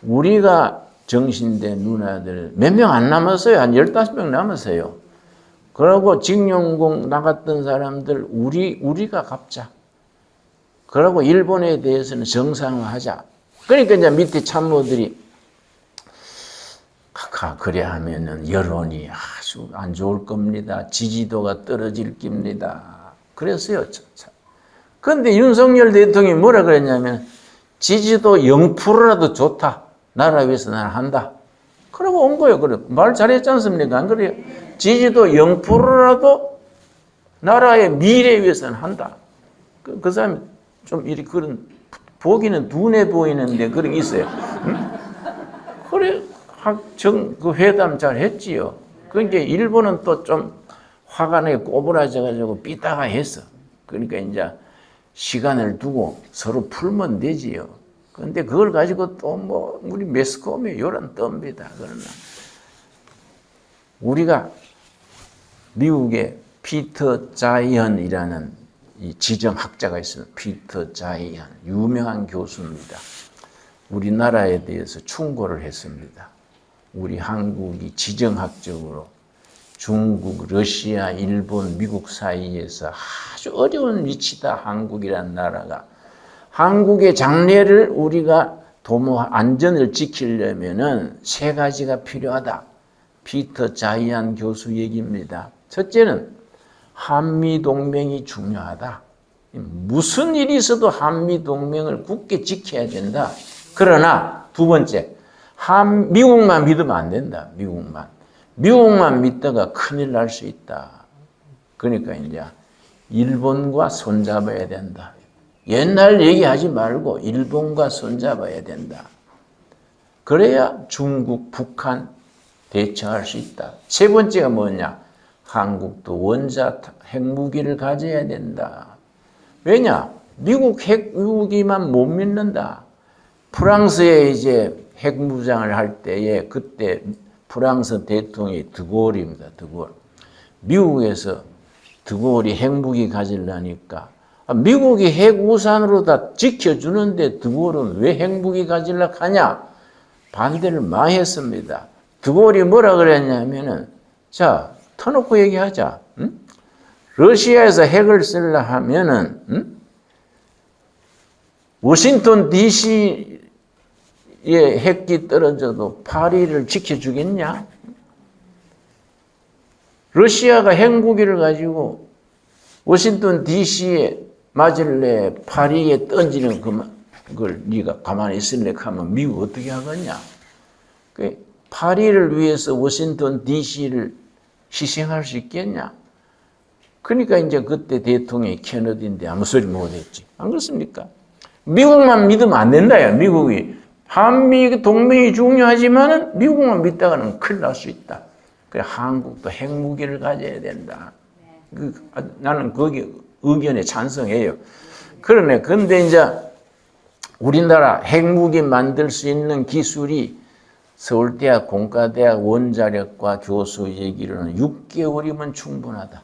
우리가 정신대 누나들 몇 명 안 남았어요. 한 15명 남았어요. 그러고 징용공 나갔던 사람들 우리가 갚자. 그러고 일본에 대해서는 정상화하자. 그러니까 이제 밑에 참모들이 그래 하면은 여론이 아주 안 좋을 겁니다. 지지도가 떨어질 겁니다. 그랬어요. 그런데 윤석열 대통령이 뭐라 그랬냐면 지지도 0%라도 좋다. 나라 위해서 나는 한다. 그러고 온 거예요. 그래. 말 잘했지 않습니까? 안 그래요? 지지도 0%라도 나라의 미래 위해서는 한다. 그 사람이 좀 이렇게 그런, 보기는 둔해 보이는데 그런 게 있어요. 응? 그래, 그 회담 잘 했지요. 그러니까 일본은 또 좀 화가 나게 꼬부라져가지고 삐딱하 했어. 그러니까 이제 시간을 두고 서로 풀면 되지요. 그런데 그걸 가지고 또 뭐 우리 매스컴에 요란 떱니다. 그러나 우리가 미국의 피터 자이언이라는 이 지정학자가 있습니다. 피터 자이언 유명한 교수입니다. 우리나라에 대해서 충고를 했습니다. 우리 한국이 지정학적으로 중국, 러시아, 일본, 미국 사이에서 아주 어려운 위치다. 한국이라는 나라가. 한국의 장래를 우리가 도모 안전을 지키려면은 세 가지가 필요하다. 피터 자이언 교수 얘기입니다. 첫째는 한미동맹이 중요하다. 무슨 일이 있어도 한미동맹을 굳게 지켜야 된다. 그러나 두 번째, 미국만 믿으면 안 된다. 미국만 믿다가 큰일 날 수 있다. 그러니까 이제 일본과 손잡아야 된다. 옛날 얘기하지 말고 일본과 손잡아야 된다. 그래야 중국, 북한 대처할 수 있다. 세 번째가 뭐냐? 한국도 원자 핵무기를 가져야 된다. 왜냐? 미국 핵무기만 못 믿는다. 프랑스에 이제 핵무장을 할 때에 그때 프랑스 대통령이 드골입니다. 드골. 미국에서 드골이 핵무기 가지려니까 미국이 핵우산으로 다 지켜주는데 드골은 왜 핵무기 가지려고 하냐? 반대를 많이 했습니다. 드골이 뭐라 그랬냐면은 자, 터놓고 얘기하자. 응? 러시아에서 핵을 쓰려 하면은 응? 워싱턴 DC에 핵기 떨어져도 파리를 지켜주겠냐? 러시아가 핵무기를 가지고 워싱턴 DC에 맞을래 파리에 던지는 그걸 네가 가만히 있을래 하면 미국 어떻게 하겠냐? 파리를 위해서 워싱턴 DC를 희생할 수 있겠냐? 그러니까 이제 그때 대통령이 케너디인데 아무 소리 못했지. 안 그렇습니까? 미국만 믿으면 안 된다야. 미국이 한미 동맹이 중요하지만은 미국만 믿다가는 큰일 날 수 있다. 그래, 한국도 핵무기를 가져야 된다. 나는 거기 의견에 찬성해요. 그러네. 근데 이제 우리나라 핵무기 만들 수 있는 기술이 서울대학, 공과대학 원자력과 교수 얘기로는 6개월이면 충분하다.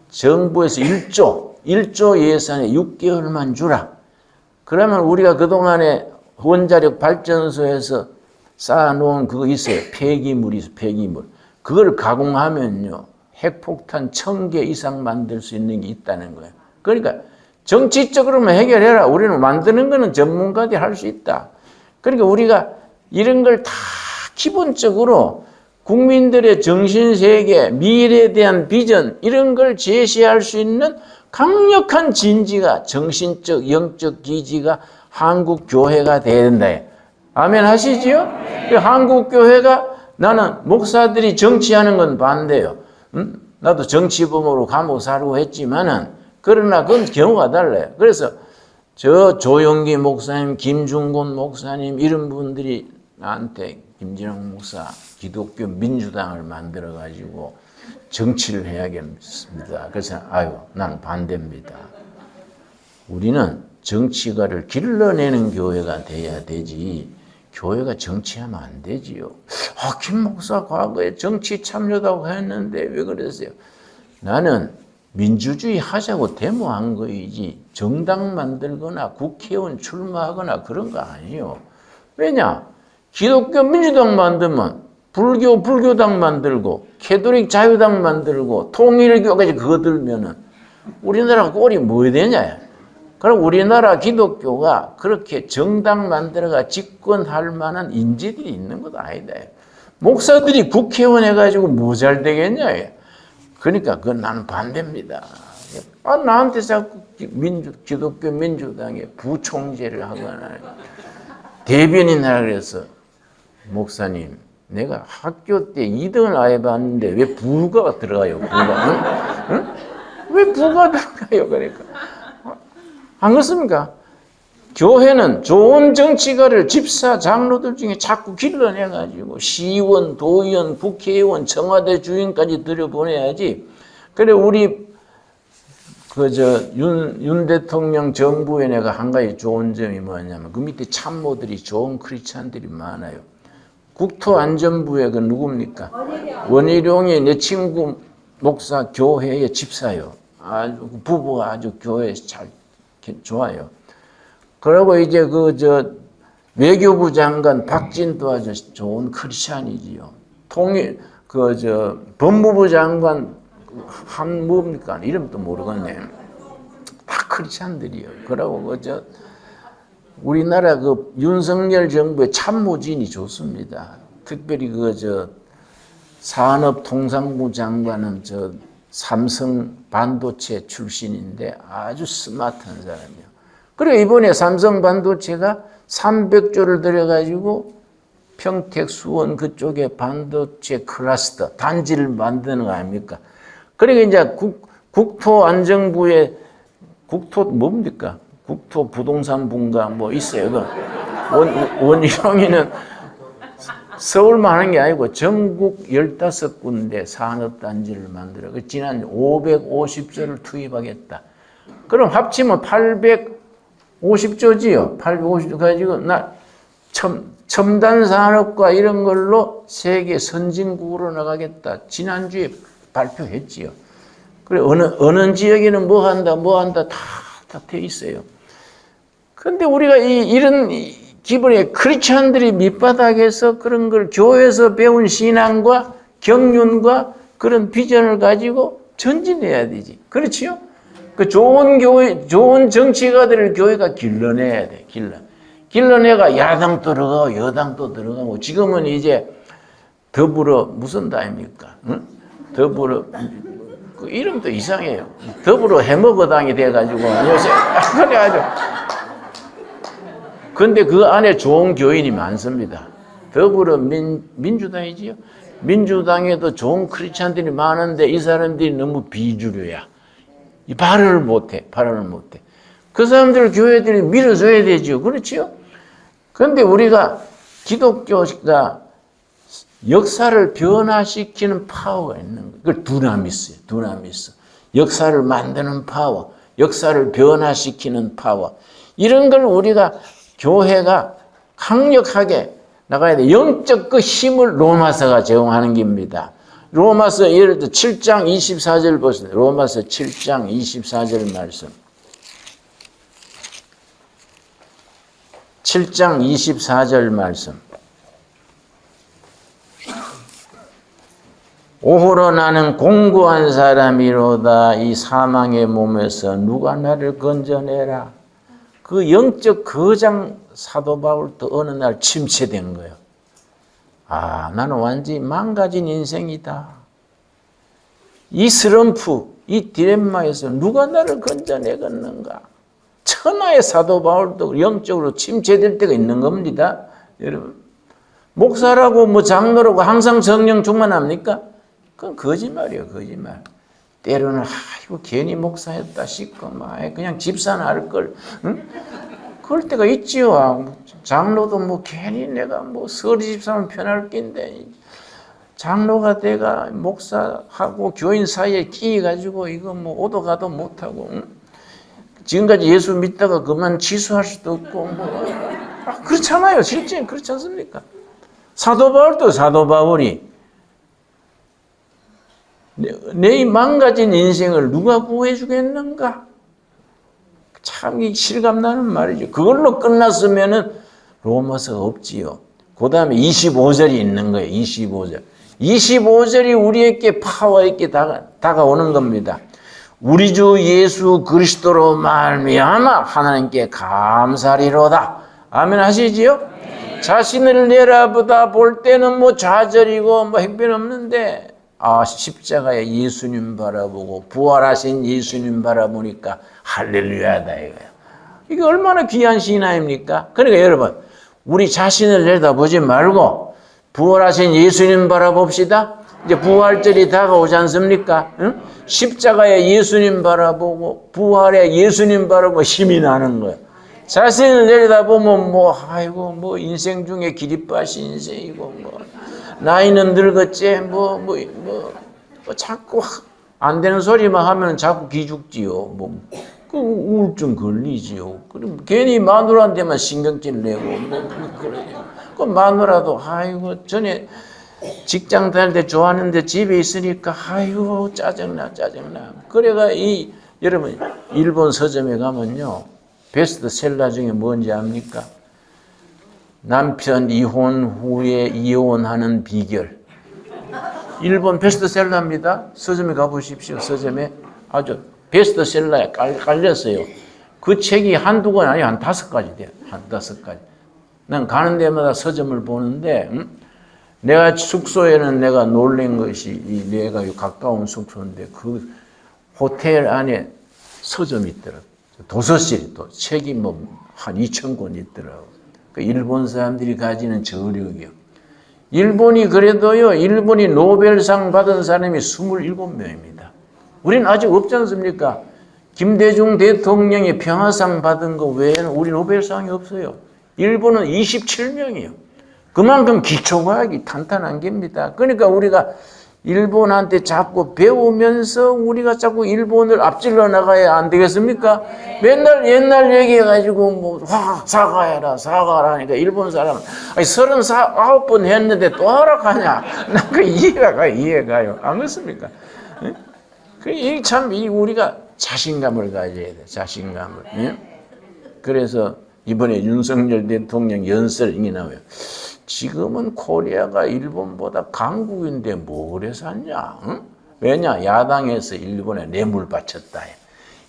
정부에서 1조 예산에 6개월만 주라. 그러면 우리가 그동안에 원자력 발전소에서 쌓아놓은 그거 있어요. 폐기물이 있어요. 폐기물. 그걸 가공하면요. 핵폭탄 1000개 이상 만들 수 있는 게 있다는 거예요. 그러니까 정치적으로만 해결해라. 우리는 만드는 거는 전문가들이 할 수 있다. 그러니까 우리가 이런 걸 다 기본적으로 국민들의 정신세계, 미래에 대한 비전 이런 걸 제시할 수 있는 강력한 진지가 정신적, 영적 기지가 한국교회가 돼야 된다. 아멘 하시지요? 한국교회가 나는 목사들이 정치하는 건 반대요. 나도 정치범으로 감옥 살고 했지만은 그러나 그건 경우가 달라요. 그래서 저 조용기 목사님, 김중곤 목사님 이런 분들이 나한테 김진영 목사 기독교 민주당을 만들어 가지고 정치를 해야겠습니다. 그래서 나는 반대입니다. 우리는 정치가를 길러내는 교회가 돼야 되지 교회가 정치하면 안 되지요. 김 목사 과거에 정치 참여다고 했는데 왜 그랬어요? 나는 민주주의 하자고 데모한 거이지 정당 만들거나 국회의원 출마하거나 그런 거 아니에요. 왜냐? 기독교 민주당 만들면 불교당 만들고 캐톨릭 자유당 만들고 통일교까지 그거 들면은 우리나라 꼴이 뭐 되냐? 그럼 우리나라 기독교가 그렇게 정당 만들어가 집권할 만한 인재들이 있는 것도 아니다. 목사들이 국회의원 해가지고 뭐 잘 되겠냐? 그러니까 그건 나는 반대입니다. 나한테 자꾸 기독교 민주당에 부총재를 하거나 대변인 하라 그래서 목사님 내가 학교 때 2등을 해봤는데 왜 부가 들어가요? 부가? 응? 왜 부가 들어가요? 그러니까 안 그렇습니까? 교회는 좋은 정치가를 집사 장로들 중에 자꾸 길러내가지고 시의원, 도의원, 국회의원, 청와대 주인까지 들여보내야지. 그래 우리 윤 대통령 정부에 내가 한 가지 좋은 점이 뭐냐면 그 밑에 참모들이 좋은 크리스찬들이 많아요. 국토안전부에 그 누굽니까? 원희룡이 내 친구 목사 교회의 집사요. 아주 부부가 아주 교회에 잘 좋아요. 그리고 이제 외교부 장관 박진도 아주 좋은 크리스찬이지요. 법무부 장관 뭡니까? 이름도 모르겠네. 다 크리스찬들이요. 그러고 우리나라 윤석열 정부의 참모진이 좋습니다. 특별히 산업통상부 장관은 삼성 반도체 출신인데 아주 스마트한 사람이에요. 그리고 이번에 삼성 반도체가 300조를 들여가지고 평택 수원 그쪽에 반도체 클러스터 단지를 만드는 거 아닙니까? 그러니까 이제 국토안정부의 뭡니까? 국토부동산부인가 뭐 있어요. 원희룡이는 서울만 하는 게 아니고 전국 15군데 산업단지를 만들어 지난 550조를 투입하겠다. 그럼 합치면 850조지요. 850조 가지고 첨단 산업과 이런 걸로 세계 선진국으로 나가겠다. 지난주에 발표했지요. 그래 어느 지역에는 뭐 한다 다 돼 있어요. 그런데 우리가 이런 기본에 크리스찬들이 밑바닥에서 그런 걸 교회에서 배운 신앙과 경륜과 그런 비전을 가지고 전진해야 되지. 그렇지요? 그 좋은 교회, 좋은 정치가들을 교회가 길러내야 돼. 길러내가 야당도 들어가고 여당도 들어가고 지금은 이제 더불어 무슨 당입니까? 응? 더불어 그 이름도 이상해요. 더불어 해먹어당이 돼가지고 요새 그래가지고 근데 그 안에 좋은 교인이 많습니다. 더불어 민주당이지요. 민주당에도 좋은 크리스찬들이 많은데 이 사람들이 너무 비주류야. 발언을 못해. 그 사람들 교회들이 밀어줘야 되죠. 그렇지요? 그런데 우리가 기독교가 역사를 변화시키는 파워가 있는 거예요. 그걸 두나미스예요. 두나미스. 역사를 만드는 파워, 역사를 변화시키는 파워. 이런 걸 우리가 교회가 강력하게 나가야 돼. 영적 그 힘을 로마서가 제공하는 겁니다. 로마서 예를 들어 7장 24절 보세요. 로마서 7장 24절 말씀. 7장 24절 말씀. 오호로 나는 공고한 사람이로다. 이 사망의 몸에서 누가 나를 건져내라. 그 영적 거장 사도 바울도 어느 날 침체된 거예요. 아, 나는 완전히 망가진 인생이다. 이 슬럼프, 이 디렘마에서 누가 나를 건져내겠는가. 천하의 사도 바울도 영적으로 침체될 때가 있는 겁니다. 여러분, 목사라고 뭐 장로라고 항상 성령 충만합니까? 그건 거짓말이에요, 거짓말. 때로는 아이고 괜히 목사였다 싶고 막 그냥 집사나 할 걸, 응? 그럴 때가 있지요. 장로도 뭐 괜히 내가 뭐 서리 집사면 편할 낀데 장로가 내가 목사하고 교인 사이에 끼가지고 이거 뭐 오도 가도 못하고, 응? 지금까지 예수 믿다가 그만 취소할 수도 없고 뭐 그렇잖아요. 실제 그렇지 않습니까? 사도 바울도 사도 바울이 내 망가진 인생을 누가 구해 주겠는가? 참 실감나는 말이죠. 그걸로 끝났으면은 로마서 없지요. 그 다음에 25절이 있는 거예요. 25절. 25절이 우리에게 파워 있게 다가오는 겁니다. 우리 주 예수 그리스도로 말미암아 하나님께 감사리로다. 아멘 하시지요? 자신을 내려보다 볼 때는 뭐 좌절이고 뭐 형편없는데 십자가에 예수님 바라보고 부활하신 예수님 바라보니까 할렐루야다 이거예요. 이게 얼마나 귀한 신앙입니까? 그러니까 여러분, 우리 자신을 내다보지 말고 부활하신 예수님 바라봅시다. 이제 부활절이 다가오지 않습니까? 응? 십자가에 예수님 바라보고 부활에 예수님 바라보고 힘이 나는 거예요. 자신을 내려다보면 아이고 인생 중에 기립바시 인생이고 나이는 늙었지 자꾸 안 되는 소리만 하면 자꾸 기죽지요. 그 우울증 걸리지요. 그럼 괜히 마누라한테만 신경질 내고 그래요. 그 마누라도 아이고 전에 직장 다닐 때 좋았는데 집에 있으니까 아이고 짜증나. 그래가 여러분 일본 서점에 가면요 베스트셀러 중에 뭔지 압니까? 남편 이혼 후에 이혼하는 비결. 일본 베스트셀러입니다. 서점에 가보십시오. 서점에 아주 베스트셀러에 깔렸어요. 그 책이 한두 권 아니고 한 5가지 돼요. 한 5가지. 난 가는 데마다 서점을 보는데 내가 숙소에는 내가 놀란 것이 내가 가까운 숙소인데 그 호텔 안에 서점이 있더라고요. 도서실이 또 책이 한 2,000권 있더라고요. 그 일본 사람들이 가지는 저력이요. 일본이 그래도요, 일본이 노벨상 받은 사람이 27명입니다. 우리는 아직 없지 않습니까? 김대중 대통령이 평화상 받은 거 외에는 우리 노벨상이 없어요. 일본은 27명이에요. 그만큼 기초과학이 탄탄한 겁니다. 그러니까 우리가 일본한테 자꾸 배우면서 우리가 자꾸 일본을 앞질러 나가야 안 되겠습니까? 맨날 옛날 얘기해가지고 사과해라 사과하라니까 일본 사람은 39번 했는데 또 하락하냐? 난 그 이해가요. 안 그렇습니까? 참 우리가 자신감을 가져야 돼. 자신감을. 그래서 이번에 윤석열 대통령 연설이 나와요. 지금은 코리아가 일본보다 강국인데 뭘 해서 샀냐? 응? 왜냐? 야당에서 일본에 뇌물 바쳤다.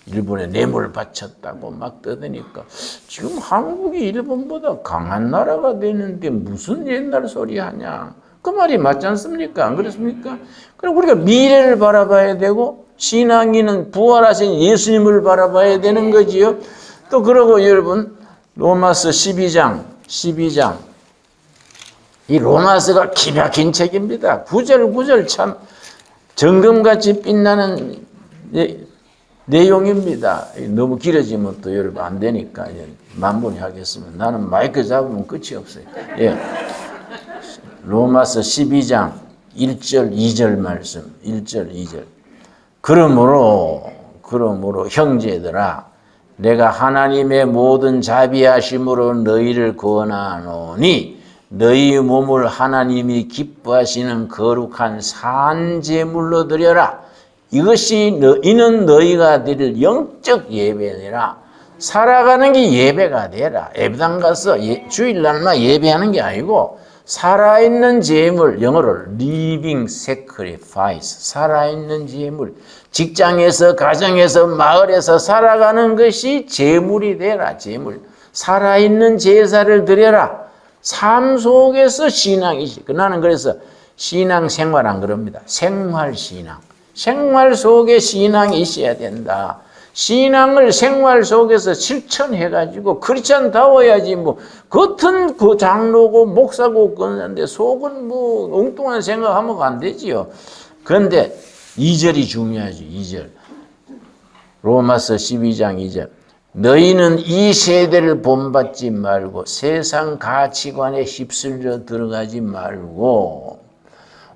일본에 뇌물 바쳤다고 막 떠드니까 지금 한국이 일본보다 강한 나라가 되는데 무슨 옛날 소리 하냐? 그 말이 맞지 않습니까? 안 그렇습니까? 그럼 우리가 미래를 바라봐야 되고 신앙인은 부활하신 예수님을 바라봐야 되는 거지요. 또 그러고 여러분 로마서 12장 이 로마서가 기막힌 책입니다. 구절 참 정금같이 빛나는 내용입니다. 너무 길어지면 또 여러분 안 되니까 만분히 하겠습니다. 나는 마이크 잡으면 끝이 없어요. 예. 로마서 12장 1절 2절 말씀. 1절 2절. 그러므로 형제들아 내가 하나님의 모든 자비하심으로 너희를 권하노니 너희 몸을 하나님이 기뻐하시는 거룩한 산 제물로 드려라. 이는 너희가 드릴 영적 예배니라. 살아가는 게 예배가 되라. 예배당 가서 주일날만 예배하는 게 아니고 살아있는 제물, 영어로 living sacrifice, 살아있는 제물. 직장에서, 가정에서, 마을에서 살아가는 것이 제물이 되라. 제물. 살아있는 제사를 드려라. 삶 속에서 신앙이지. 나는 그래서 신앙 생활 안 그럽니다. 생활 신앙. 생활 속에 신앙이 있어야 된다. 신앙을 생활 속에서 실천해가지고 크리스찬다워야지 뭐 겉은 그 장로고 목사고 그러는데 속은 뭐 엉뚱한 생각하면 안 되지요. 그런데 2절이 중요하지. 2절. 로마서 12장 2절. 너희는 이 세대를 본받지 말고 세상 가치관에 휩쓸려 들어가지 말고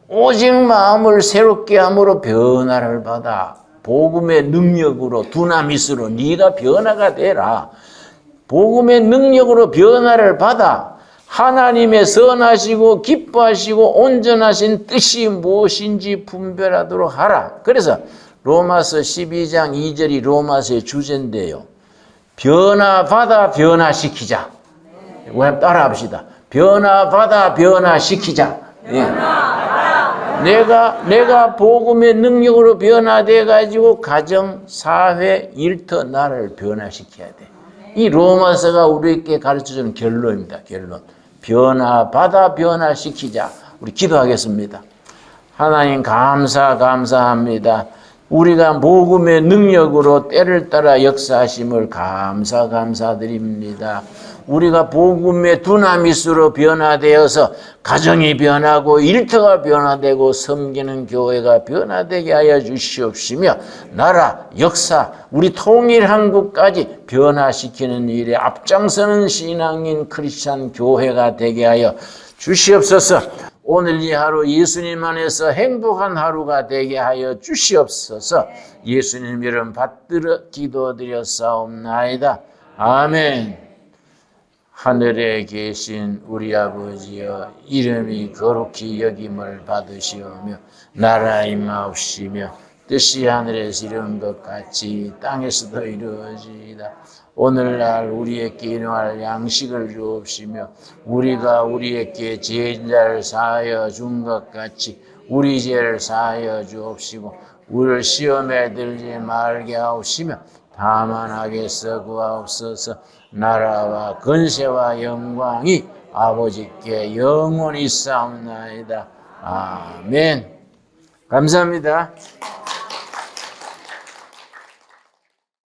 오직 마음을 새롭게 함으로 변화를 받아 복음의 능력으로 두나미스로 네가 변화가 되라. 복음의 능력으로 변화를 받아 하나님의 선하시고 기뻐하시고 온전하신 뜻이 무엇인지 분별하도록 하라. 그래서 로마서 12장 2절이 로마서의 주제인데요. 변화받아 변화시키자. 따라합시다. 변화받아 변화시키자. 예. 내가 복음의 능력으로 변화돼 가지고 가정, 사회, 일터 나라를 변화시켜야 돼. 이 로마서가 우리에게 가르쳐주는 결론입니다. 결론. 변화받아 변화시키자. 우리 기도하겠습니다. 하나님 감사합니다. 우리가 복음의 능력으로 때를 따라 역사하심을 감사드립니다. 우리가 복음의 두나미스로 변화되어서 가정이 변하고 일터가 변화되고 섬기는 교회가 변화되게 하여 주시옵시며 나라, 역사, 우리 통일 한국까지 변화시키는 일에 앞장서는 신앙인 크리스찬 교회가 되게 하여 주시옵소서. 오늘 이 하루 예수님 안에서 행복한 하루가 되게 하여 주시옵소서. 예수님 이름 받들어 기도드렸사옵나이다. 아멘. 하늘에 계신 우리 아버지여 이름이 거룩히 여김을 받으시오며 나라 임하옵시며 뜻이 하늘에서 이룬 것 같이 땅에서도 이루어지이다. 오늘날 우리에게 일용할 양식을 주옵시며 우리가 우리에게 죄인자를 사하여 준 것 같이 우리 죄를 사하여 주옵시고 우리를 시험에 들지 말게 하옵시며 다만 악에서 구하옵소서. 나라와 권세와 영광이 아버지께 영원히 싸움나이다. 아멘. 감사합니다.